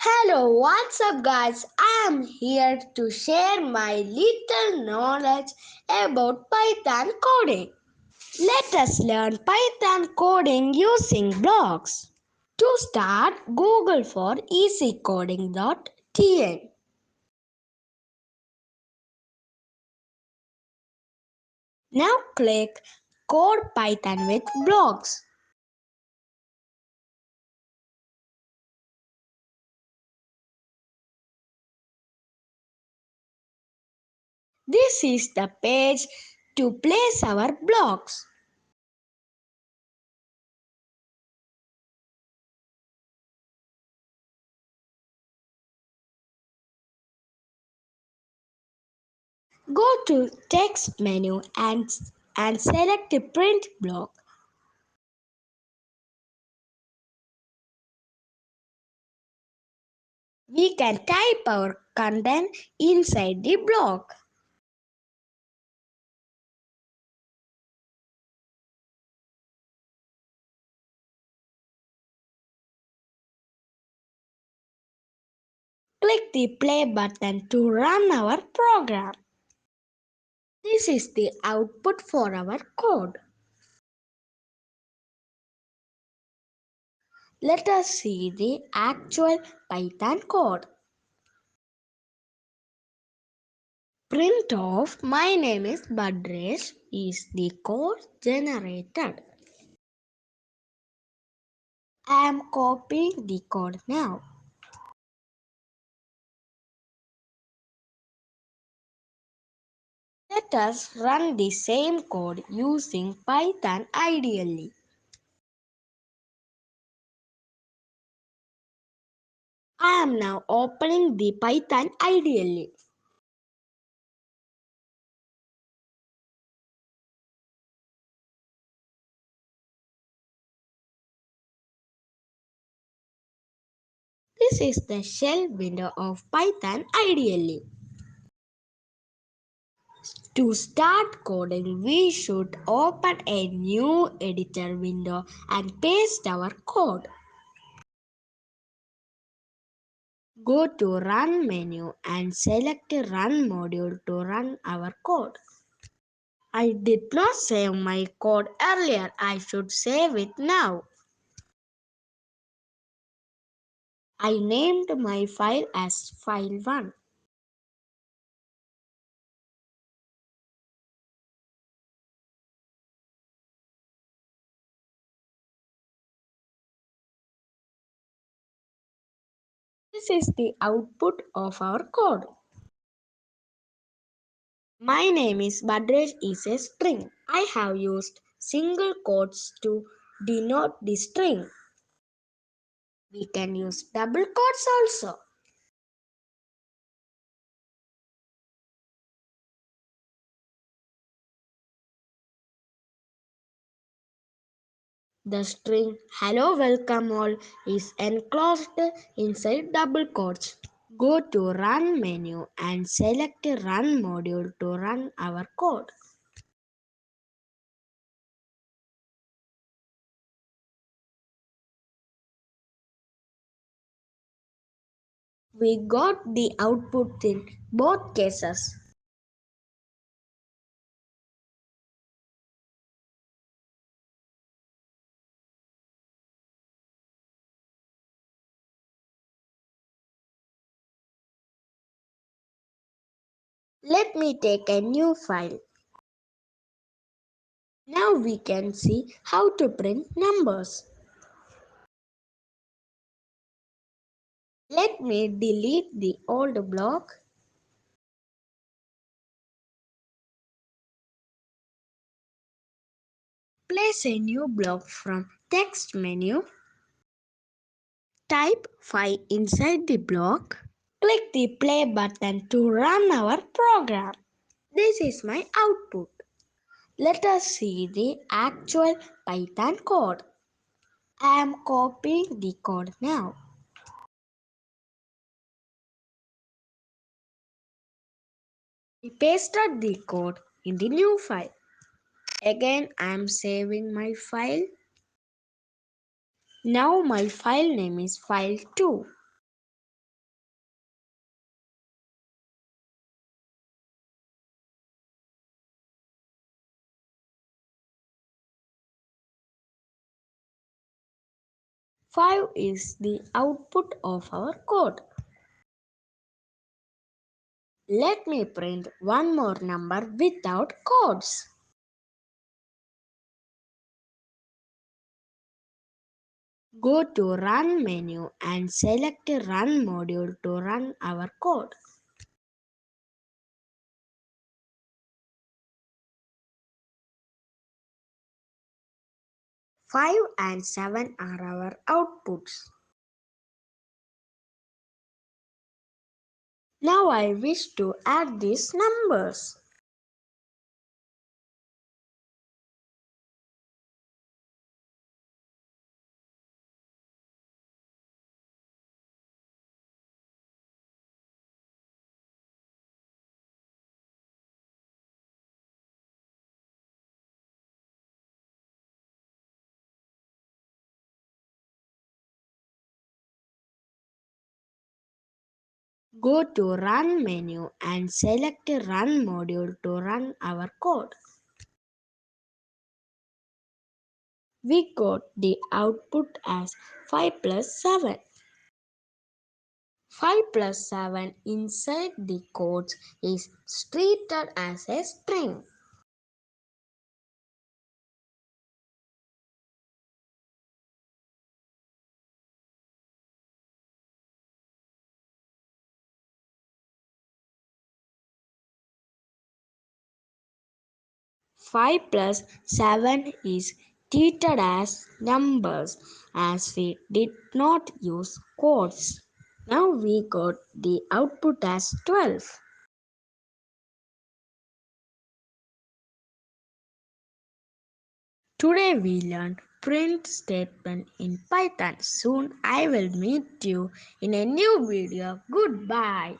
Hello, what's up, guys? I'm here to share my little knowledge about Python coding. Let us learn Python coding using blocks. To start, Google for easycoding.tn. Now click Code Python with blocks. This is the page to place our blocks. Go to Text menu and select the Print block. We can type our content inside the block. Click the play button to run our program. This is the output for our code. Let us see the actual Python code. Print of my name is Badresh is the code generated. I am copying the code now. Let us run the same code using Python ideally. I am now opening the Python ideally. This is the shell window of Python ideally. To start coding, we should open a new editor window and paste our code. Go to Run menu and select Run module to run our code. I did not save my code earlier. I should save it now. I named my file as file1. This is the output of our code. My name is Badresh is a string. I have used single quotes to denote the string. We can use double quotes also. The string hello welcome all is enclosed inside double quotes. Go to Run menu and select Run module to run our code. We got the output in both cases. Let me take a new file. Now we can see how to print numbers. Let me delete the old block. Place a new block from text menu. Type 5 inside the block. Click the play button to run our program. This is my output. Let us see the actual Python code. I am copying the code now. I pasted the code in the new file. Again, I am saving my file. Now my file name is file2. 5 is the output of our code. Let me print one more number without codes. Go to Run menu and select Run module to run our code. Five and 7 are our outputs. Now I wish to add these numbers. Go to Run menu and select Run module to run our code. We got the output as 5 plus 7. 5 plus 7 inside the codes is treated as a string. 5 plus 7 is treated as numbers as we did not use codes. Now we got the output as 12. Today we learned print statement in Python. Soon I will meet you in a new video. Goodbye.